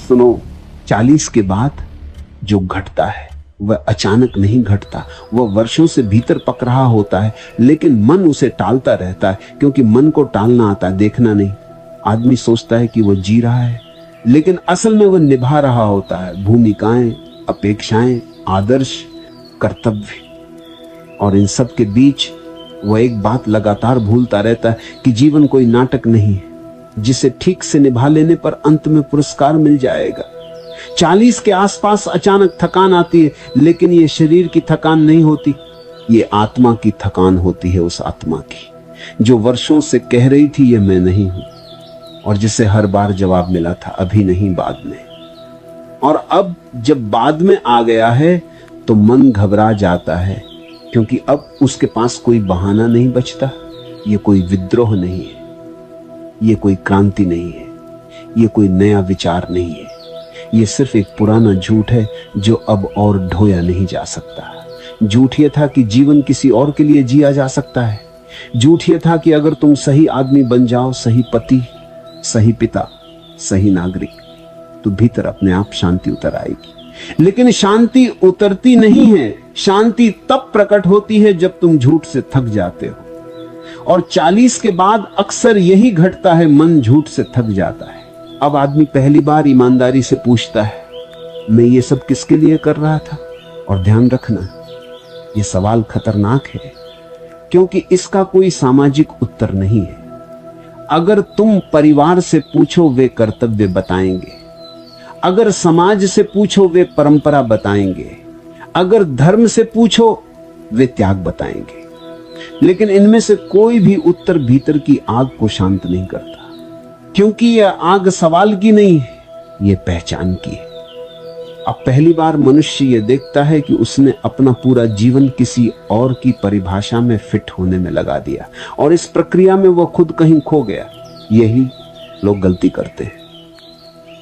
सुनो, 40 के बाद जो घटता है वह अचानक नहीं घटता, वह वर्षों से भीतर पक रहा होता है, लेकिन मन उसे टालता रहता है, क्योंकि मन को टालना आता है, देखना नहीं। आदमी सोचता है कि वह जी रहा है, लेकिन असल में वह निभा रहा होता है भूमिकाएं, अपेक्षाएं, आदर्श, कर्तव्य। और इन सब के बीच वह एक बात लगातार भूलता रहता है कि जीवन कोई नाटक नहीं है जिसे ठीक से निभा लेने पर अंत में पुरस्कार मिल जाएगा। 40 के आसपास अचानक थकान आती है, लेकिन ये शरीर की थकान नहीं होती, ये आत्मा की थकान होती है। उस आत्मा की जो वर्षों से कह रही थी ये मैं नहीं हूं, और जिसे हर बार जवाब मिला था अभी नहीं, बाद में। और अब जब बाद में आ गया है तो मन घबरा जाता है, क्योंकि अब उसके पास कोई बहाना नहीं बचता। ये कोई विद्रोह नहीं है, ये कोई क्रांति नहीं है, ये कोई नया विचार नहीं है, ये सिर्फ एक पुराना झूठ है जो अब और ढोया नहीं जा सकता। झूठ ये था कि जीवन किसी और के लिए जिया जा सकता है। झूठ ये था कि अगर तुम सही आदमी बन जाओ, सही पति, सही पिता, सही नागरिक, तो भीतर अपने आप शांति उतर आएगी। लेकिन शांति उतरती नहीं है। शांति तब प्रकट होती है जब तुम झूठ से थक जाते हो, और 40 के बाद अक्सर यही घटता है, मन झूठ से थक जाता है। अब आदमी पहली बार ईमानदारी से पूछता है, मैं ये सब किसके लिए कर रहा था? और ध्यान रखना, ये सवाल खतरनाक है, क्योंकि इसका कोई सामाजिक उत्तर नहीं है। अगर तुम परिवार से पूछो वे कर्तव्य बताएंगे, अगर समाज से पूछो वे परंपरा बताएंगे, अगर धर्म से पूछो वे त्याग बताएंगे। लेकिन इनमें से कोई भी उत्तर भीतर की आग को शांत नहीं करता, क्योंकि यह आग सवाल की नहीं है, यह पहचान की है। अब पहली बार मनुष्य यह देखता है कि उसने अपना पूरा जीवन किसी और की परिभाषा में फिट होने में लगा दिया, और इस प्रक्रिया में वह खुद कहीं खो गया। यही लोग गलती करते हैं।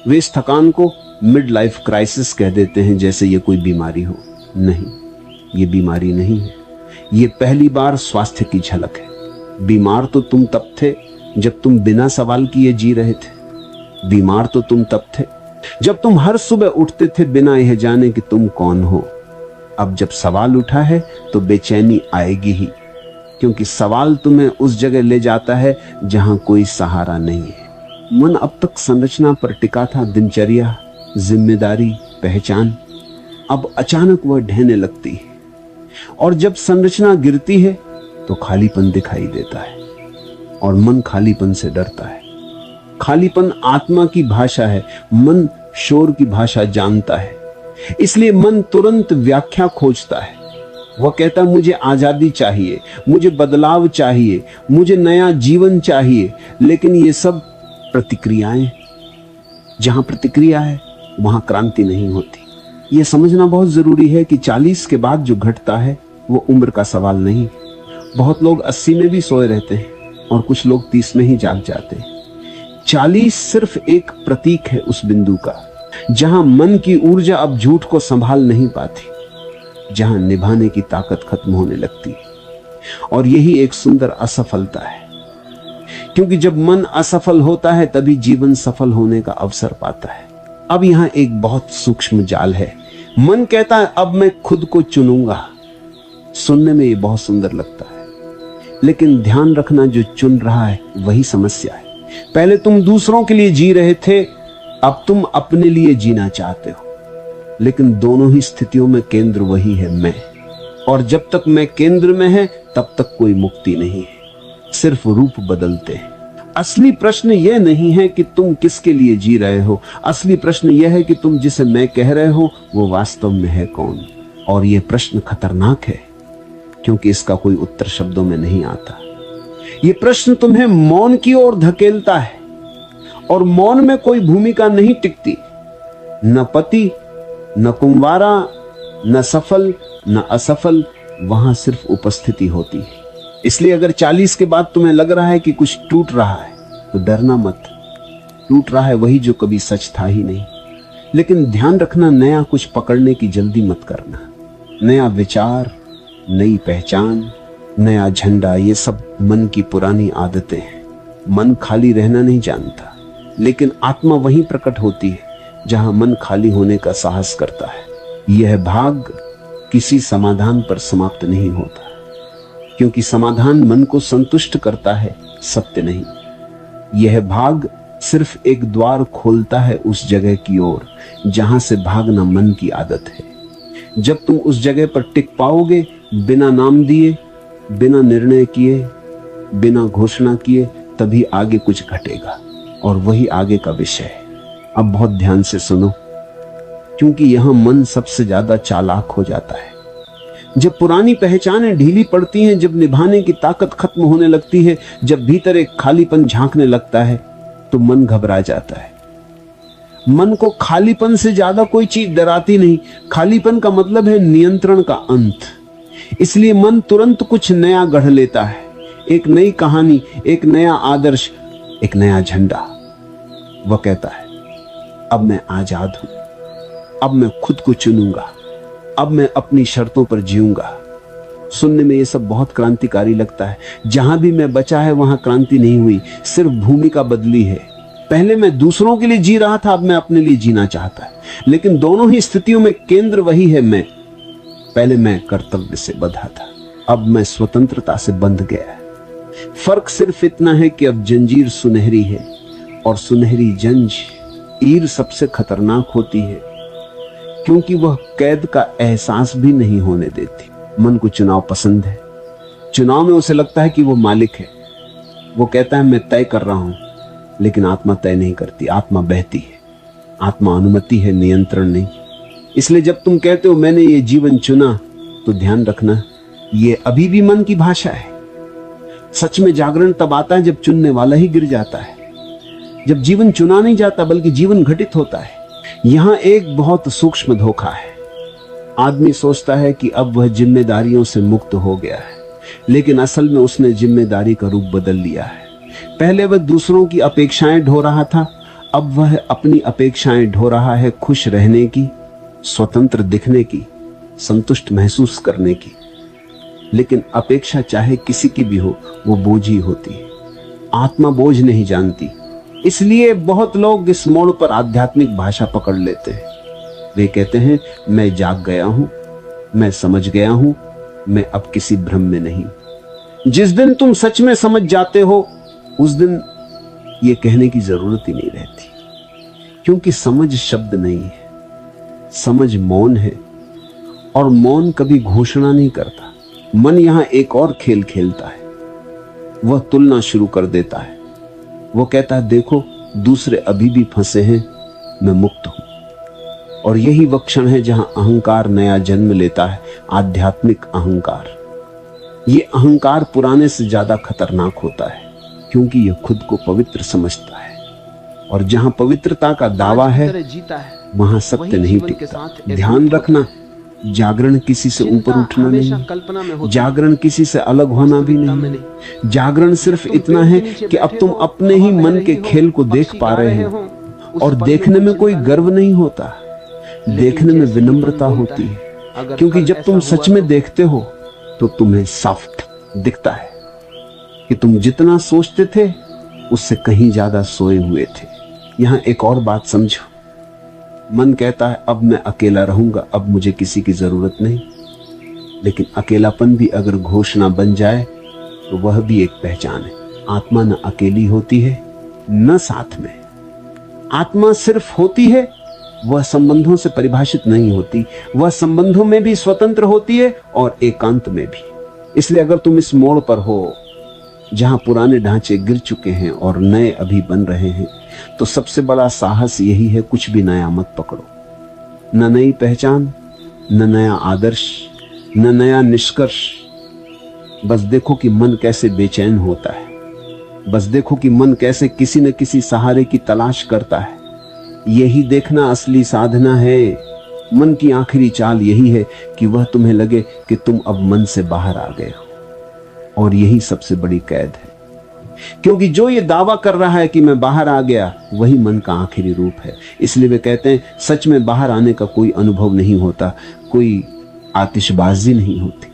वे इस थकान को मिड लाइफ क्राइसिस कह देते हैं, जैसे ये कोई बीमारी हो। नहीं, ये बीमारी नहीं है, ये पहली बार स्वास्थ्य की झलक है। बीमार तो तुम तब थे जब तुम बिना सवाल किए जी रहे थे। बीमार तो तुम तब थे जब तुम हर सुबह उठते थे बिना यह जाने कि तुम कौन हो। अब जब सवाल उठा है तो बेचैनी आएगी ही, क्योंकि सवाल तुम्हें उस जगह ले जाता है जहां कोई सहारा नहीं है। मन अब तक संरचना पर टिका था, दिनचर्या, जिम्मेदारी, पहचान। अब अचानक वह ढहने लगती है, और जब संरचना गिरती है तो खालीपन दिखाई देता है, और मन खालीपन से डरता है। खालीपन आत्मा की भाषा है, मन शोर की भाषा जानता है। इसलिए मन तुरंत व्याख्या खोजता है। वह कहता है, मुझे आजादी चाहिए, मुझे बदलाव चाहिए, मुझे नया जीवन चाहिए। लेकिन ये सब प्रतिक्रियाएं, जहां प्रतिक्रिया है वहां क्रांति नहीं होती। यह समझना बहुत जरूरी है कि 40 के बाद जो घटता है वो उम्र का सवाल नहीं। बहुत लोग 80 में भी सोए रहते हैं, और कुछ लोग 30 में ही जाग जाते हैं। 40 सिर्फ एक प्रतीक है उस बिंदु का जहां मन की ऊर्जा अब झूठ को संभाल नहीं पाती, जहां निभाने की ताकत खत्म होने लगती है। और यही एक सुंदर असफलता है, क्योंकि जब मन असफल होता है तभी जीवन सफल होने का अवसर पाता है। अब यहां एक बहुत सूक्ष्म जाल है। मन कहता है, अब मैं खुद को चुनूंगा। सुनने में ये बहुत सुंदर लगता है, लेकिन ध्यान रखना, जो चुन रहा है वही समस्या है। पहले तुम दूसरों के लिए जी रहे थे, अब तुम अपने लिए जीना चाहते हो। लेकिन दोनों ही स्थितियों में केंद्र वही है, मैं। और जब तक मैं केंद्र में है तब तक कोई मुक्ति नहीं है, सिर्फ रूप बदलते हैं। असली प्रश्न यह नहीं है कि तुम किसके लिए जी रहे हो, असली प्रश्न यह है कि तुम जिसे मैं कह रहे हो वो वास्तव में है कौन। और यह प्रश्न खतरनाक है, क्योंकि इसका कोई उत्तर शब्दों में नहीं आता। यह प्रश्न तुम्हें मौन की ओर धकेलता है, और मौन में कोई भूमिका नहीं टिकती। न पति, न कुंवारा, न सफल, न असफल, वहां सिर्फ उपस्थिति होती है। इसलिए अगर 40 के बाद तुम्हें लग रहा है कि कुछ टूट रहा है, तो डरना मत। टूट रहा है वही जो कभी सच था ही नहीं। लेकिन ध्यान रखना, नया कुछ पकड़ने की जल्दी मत करना। नया विचार, नई पहचान, नया झंडा, ये सब मन की पुरानी आदतें हैं। मन खाली रहना नहीं जानता, लेकिन आत्मा वहीं प्रकट होती है जहां मन खाली होने का साहस करता है। यह भाग किसी समाधान पर समाप्त नहीं होता, क्योंकि समाधान मन को संतुष्ट करता है, सत्य नहीं। यह भाग सिर्फ एक द्वार खोलता है उस जगह की ओर जहां से भागना मन की आदत है। जब तुम उस जगह पर टिक पाओगे, बिना नाम दिए, बिना निर्णय किए, बिना घोषणा किए, तभी आगे कुछ घटेगा, और वही आगे का विषय है। अब बहुत ध्यान से सुनो, क्योंकि यहां मन सबसे ज्यादा चालाक हो जाता है। जब पुरानी पहचानें ढीली पड़ती हैं, जब निभाने की ताकत खत्म होने लगती है, जब भीतर एक खालीपन झांकने लगता है, तो मन घबरा जाता है। मन को खालीपन से ज्यादा कोई चीज डराती नहीं। खालीपन का मतलब है नियंत्रण का अंत। इसलिए मन तुरंत कुछ नया गढ़ लेता है, एक नई कहानी, एक नया आदर्श, एक नया झंडा। वह कहता है, अब मैं आजाद हूं, अब मैं खुद को चुनूंगा, अब मैं अपनी शर्तों पर जीऊंगा। सुनने में यह सब बहुत क्रांतिकारी लगता है। जहां भी मैं बचा है वहां क्रांति नहीं हुई, सिर्फ भूमिका बदली है। पहले मैं दूसरों के लिए जी रहा था, अब मैं अपने लिए जीना चाहता है। लेकिन दोनों ही स्थितियों में केंद्र वही है, मैं। पहले मैं कर्तव्य से बंधा था, अब मैं स्वतंत्रता से बंध गया है। फर्क सिर्फ इतना है कि अब जंजीर सुनहरी है, और सुनहरी जंजीर सबसे खतरनाक होती है, क्योंकि वह कैद का एहसास भी नहीं होने देती। मन को चुनाव पसंद है। चुनाव में उसे लगता है कि वो मालिक है। वो कहता है मैं तय कर रहा हूं, लेकिन आत्मा तय नहीं करती, आत्मा बहती है। आत्मा अनुमति है, नियंत्रण नहीं। इसलिए जब तुम कहते हो मैंने ये जीवन चुना, तो ध्यान रखना, ये अभी भी मन की भाषा है। सच में जागरण तब आता है जब चुनने वाला ही गिर जाता है, जब जीवन चुना नहीं जाता बल्कि जीवन घटित होता है। यहां एक बहुत सूक्ष्म धोखा है। आदमी सोचता है कि अब वह जिम्मेदारियों से मुक्त हो गया है, लेकिन असल में उसने जिम्मेदारी का रूप बदल लिया है। पहले वह दूसरों की अपेक्षाएं ढो रहा था, अब वह अपनी अपेक्षाएं ढो रहा है, खुश रहने की, स्वतंत्र दिखने की, संतुष्ट महसूस करने की। लेकिन अपेक्षा चाहे किसी की भी हो, वो बोझ ही होती है। आत्मा बोझ नहीं जानती। इसलिए बहुत लोग इस मोड़ पर आध्यात्मिक भाषा पकड़ लेते हैं। वे कहते हैं मैं जाग गया हूं, मैं समझ गया हूं, मैं अब किसी भ्रम में नहीं। जिस दिन तुम सच में समझ जाते हो, उस दिन ये कहने की जरूरत ही नहीं रहती, क्योंकि समझ शब्द नहीं है, समझ मौन है, और मौन कभी घोषणा नहीं करता। मन यहां एक और खेल खेलता है। वह तुलना शुरू कर देता है। वो कहता है देखो, दूसरे अभी भी फंसे हैं, मैं मुक्त हूं। और यही वह क्षण है जहां अहंकार नया जन्म लेता है, आध्यात्मिक अहंकार। ये अहंकार पुराने से ज्यादा खतरनाक होता है, क्योंकि यह खुद को पवित्र समझता है। और जहां पवित्रता का दावा है, वहां सत्य नहीं टिकता। ध्यान रखना, जागरण किसी से ऊपर उठना नहीं, जागरण किसी से अलग होना भी नहीं। जागरण सिर्फ इतना है कि अब तुम अपने ही मन के खेल को देख पा रहे हो, और देखने में कोई गर्व नहीं होता, देखने में विनम्रता होती है। क्योंकि जब तुम सच में देखते हो, तो तुम्हें सॉफ्ट दिखता है कि तुम जितना सोचते थे उससे कहीं ज्यादा सोए हुए थे। यहां एक और बात समझो। मन कहता है अब मैं अकेला रहूंगा, अब मुझे किसी की जरूरत नहीं। लेकिन अकेलापन भी अगर घोषणा बन जाए, तो वह भी एक पहचान है। आत्मा न अकेली होती है, न साथ में। आत्मा सिर्फ होती है, वह संबंधों से परिभाषित नहीं होती। वह संबंधों में भी स्वतंत्र होती है और एकांत में भी। इसलिए अगर तुम इस मोड़ पर हो जहां पुराने ढांचे गिर चुके हैं और नए अभी बन रहे हैं, तो सबसे बड़ा साहस यही है, कुछ भी नया मत पकड़ो। न नई पहचान, न नया आदर्श, न नया निष्कर्ष। बस देखो कि मन कैसे बेचैन होता है, बस देखो कि मन कैसे किसी न किसी सहारे की तलाश करता है। यही देखना असली साधना है। मन की आखिरी चाल यही है कि वह तुम्हें लगे कि तुम अब मन से बाहर आ गए हो, और यही सबसे बड़ी कैद है। क्योंकि जो ये दावा कर रहा है कि मैं बाहर आ गया, वही मन का आखिरी रूप है। इसलिए वे कहते हैं सच में बाहर आने का कोई अनुभव नहीं होता, कोई आतिशबाजी नहीं होती,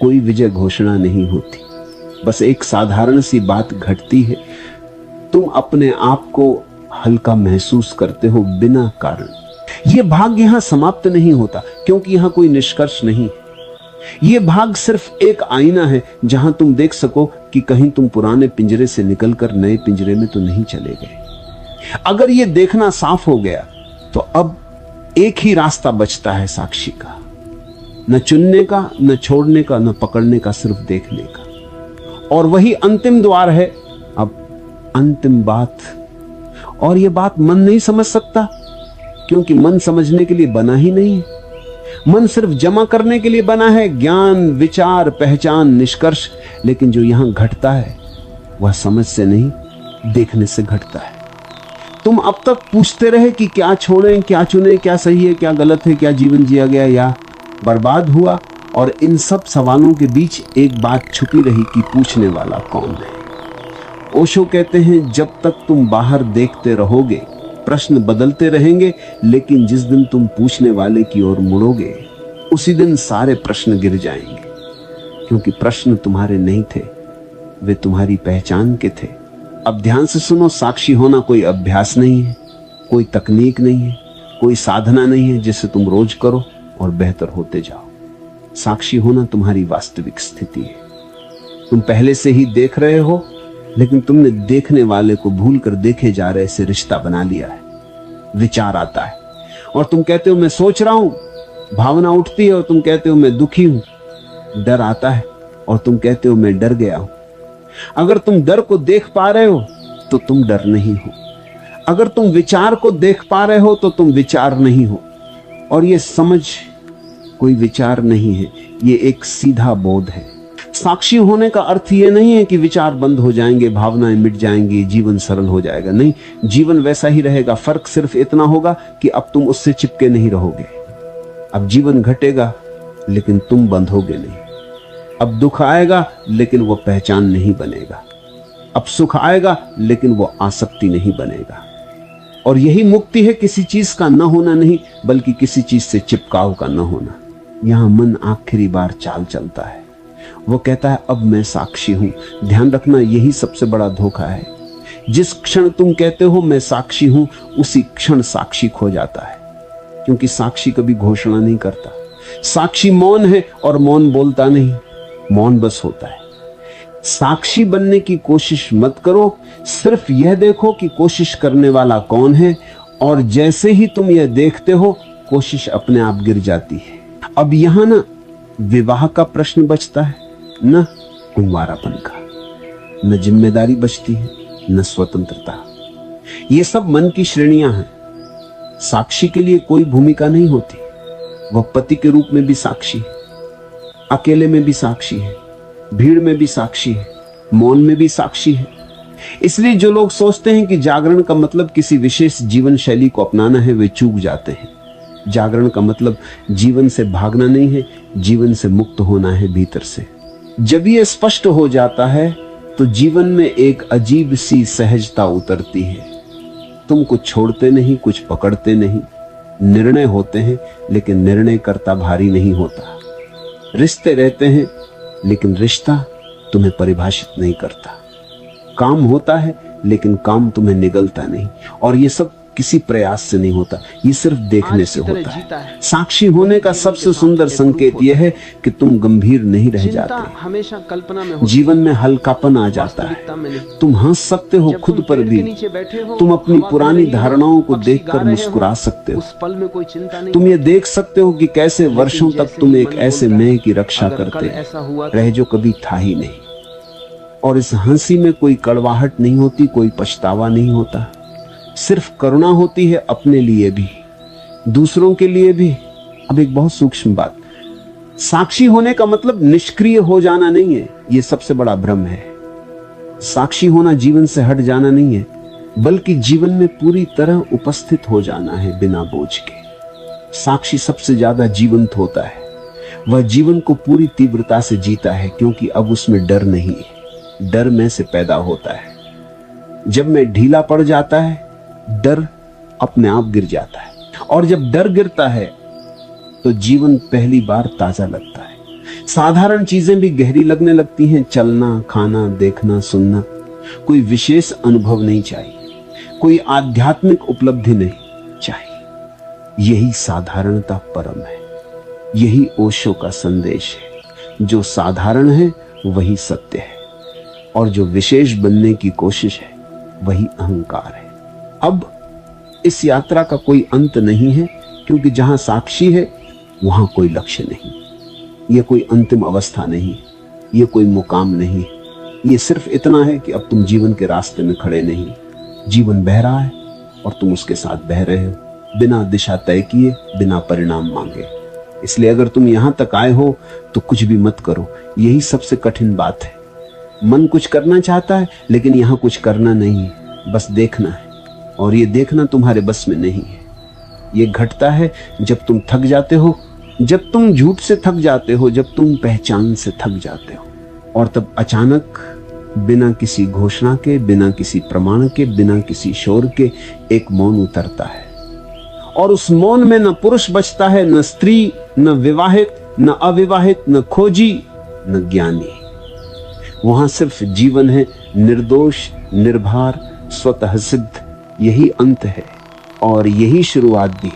कोई विजय घोषणा नहीं होती। बस एक साधारण सी बात घटती है, तुम अपने आप को हल्का महसूस करते हो बिना कारण। यह भाग यहां समाप्त नहीं होता, क्योंकि यहां कोई निष्कर्ष नहीं। यह भाग सिर्फ एक आईना है जहां तुम देख सको कि कहीं तुम पुराने पिंजरे से निकलकर नए पिंजरे में तो नहीं चले गए। अगर यह देखना साफ हो गया तो अब एक ही रास्ता बचता है साक्षी का, न चुनने का, न छोड़ने का, न पकड़ने का, सिर्फ देखने का। और वही अंतिम द्वार है। अब अंतिम बात, और यह बात मन नहीं समझ सकता, क्योंकि मन समझने के लिए बना ही नहीं है। मन सिर्फ जमा करने के लिए बना है, ज्ञान, विचार, पहचान, निष्कर्ष। लेकिन जो यहां घटता है वह समझ से नहीं, देखने से घटता है। तुम अब तक पूछते रहे कि क्या छोड़ें, क्या चुने, क्या सही है, क्या गलत है, क्या जीवन जिया गया या बर्बाद हुआ, और इन सब सवालों के बीच एक बात छुपी रही कि पूछने वाला कौन है। ओशो कहते हैं, जब तक तुम बाहर देखते रहोगे प्रश्न बदलते रहेंगे, लेकिन जिस दिन तुम पूछने वाले की ओर मुड़ोगे उसी दिन सारे प्रश्न गिर जाएंगे, क्योंकि प्रश्न तुम्हारे नहीं थे, वे तुम्हारी पहचान के थे। अब ध्यान से सुनो, साक्षी होना कोई अभ्यास नहीं है, कोई तकनीक नहीं है, कोई साधना नहीं है जिसे तुम रोज करो और बेहतर होते जाओ। साक्षी होना तुम्हारी वास्तविक स्थिति है। तुम पहले से ही देख रहे हो, लेकिन तुमने देखने वाले को भूलकर देखे जा रहे से रिश्ता बना लिया है। विचार आता है और तुम कहते हो मैं सोच रहा हूं, भावना उठती है और तुम कहते हो मैं दुखी हूं, डर आता है और तुम कहते हो मैं डर गया हूं। अगर तुम डर को देख पा रहे हो तो तुम डर नहीं हो, अगर तुम विचार को देख पा रहे हो तो तुम विचार नहीं हो। और ये समझ कोई विचार नहीं है, ये एक सीधा बोध है। साक्षी होने का अर्थ ये नहीं है कि विचार बंद हो जाएंगे, भावनाएं मिट जाएंगी, जीवन सरल हो जाएगा। नहीं, जीवन वैसा ही रहेगा। फर्क सिर्फ इतना होगा कि अब तुम उससे चिपके नहीं रहोगे। अब जीवन घटेगा लेकिन तुम बंधोगे नहीं। अब दुख आएगा लेकिन वो पहचान नहीं बनेगा। अब सुख आएगा लेकिन वो आसक्ति नहीं बनेगा। और यही मुक्ति है, किसी चीज का न होना नहीं, बल्कि किसी चीज से चिपकाव का न होना। यहां मन आखिरी बार चाल चलता है। वो कहता है अब मैं साक्षी हूं। ध्यान रखना, यही सबसे बड़ा धोखा है। जिस क्षण तुम कहते हो मैं साक्षी हूं, उसी क्षण साक्षी खो जाता है, क्योंकि साक्षी कभी घोषणा नहीं करता। साक्षी मौन है और मौन बोलता नहीं, मौन बस होता है। साक्षी बनने की कोशिश मत करो, सिर्फ यह देखो कि कोशिश करने वाला कौन है, और जैसे ही तुम यह देखते हो कोशिश अपने आप गिर जाती है। अब यहां ना विवाह का प्रश्न बचता है, न कुंवारापन का, न जिम्मेदारी बचती है, न स्वतंत्रता। ये सब मन की श्रेणियां हैं। साक्षी के लिए कोई भूमिका नहीं होती। वह पति के रूप में भी साक्षी है, अकेले में भी साक्षी है, भीड़ में भी साक्षी है, मौन में भी साक्षी है। इसलिए जो लोग सोचते हैं कि जागरण का मतलब किसी विशेष जीवन शैली को अपनाना है, वे चूक जाते हैं। जागरण का मतलब जीवन से भागना नहीं है, जीवन से मुक्त होना है भीतर से। जब ये स्पष्ट हो जाता है तो जीवन में एक अजीब सी सहजता उतरती है। तुम कुछ छोड़ते नहीं, कुछ पकड़ते नहीं। निर्णय होते हैं लेकिन निर्णय करता भारी नहीं होता। रिश्ते रहते हैं लेकिन रिश्ता तुम्हें परिभाषित नहीं करता। काम होता है लेकिन काम तुम्हें निगलता नहीं। और ये सब किसी प्रयास से नहीं होता, ये सिर्फ देखने से होता है। साक्षी होने का सबसे सुंदर संकेत यह है कि तुम गंभीर नहीं रह जाते। हमेशा कल्पना में जीवन में हल्कापन आ जाता है। तुम हंस सकते हो खुद पर भी। तुम अपनी पुरानी धारणाओं को देखकर मुस्कुरा सकते हो। उस पल में कोई चिंता नहीं। तुम ये देख सकते हो कि कैसे वर्षों तक तुम एक ऐसे मैं की रक्षा करते रहे जो कभी था ही नहीं। और इस हंसी में कोई कड़वाहट नहीं होती, कोई पछतावा नहीं होता, सिर्फ करुणा होती है, अपने लिए भी, दूसरों के लिए भी। अब एक बहुत सूक्ष्म बात, साक्षी होने का मतलब निष्क्रिय हो जाना नहीं है। यह सबसे बड़ा भ्रम है। साक्षी होना जीवन से हट जाना नहीं है, बल्कि जीवन में पूरी तरह उपस्थित हो जाना है, बिना बोझ के। साक्षी सबसे ज्यादा जीवंत होता है। वह जीवन को पूरी तीव्रता से जीता है, क्योंकि अब उसमें डर नहीं है। डर में से पैदा होता है। जब मैं ढीला पड़ जाता है, डर अपने आप गिर जाता है। और जब डर गिरता है तो जीवन पहली बार ताजा लगता है। साधारण चीजें भी गहरी लगने लगती हैं। चलना, खाना, देखना, सुनना। कोई विशेष अनुभव नहीं चाहिए, कोई आध्यात्मिक उपलब्धि नहीं चाहिए। यही साधारणता परम है। यही ओशो का संदेश है। जो साधारण है वही सत्य है, और जो विशेष बनने की कोशिश है वही अहंकार है। अब इस यात्रा का कोई अंत नहीं है, क्योंकि जहां साक्षी है वहां कोई लक्ष्य नहीं। यह कोई अंतिम अवस्था नहीं, यह कोई मुकाम नहीं। यह सिर्फ इतना है कि अब तुम जीवन के रास्ते में खड़े नहीं। जीवन बह रहा है और तुम उसके साथ बह रहे हो, बिना दिशा तय किए, बिना परिणाम मांगे। इसलिए अगर तुम यहां तक आए हो तो कुछ भी मत करो। यही सबसे कठिन बात है। मन कुछ करना चाहता है, लेकिन यहां कुछ करना नहीं है, बस देखना है। और ये देखना तुम्हारे बस में नहीं है। ये घटता है जब तुम थक जाते हो, जब तुम झूठ से थक जाते हो, जब तुम पहचान से थक जाते हो। और तब अचानक, बिना किसी घोषणा के, बिना किसी प्रमाण के, बिना किसी शोर के, एक मौन उतरता है। और उस मौन में न पुरुष बचता है, न स्त्री, न विवाहित, न अविवाहित, न खोजी, न ज्ञानी। वहां सिर्फ जीवन है, निर्दोष, निर्भर, स्वतः सिद्ध। यही अंत है और यही शुरुआत भी।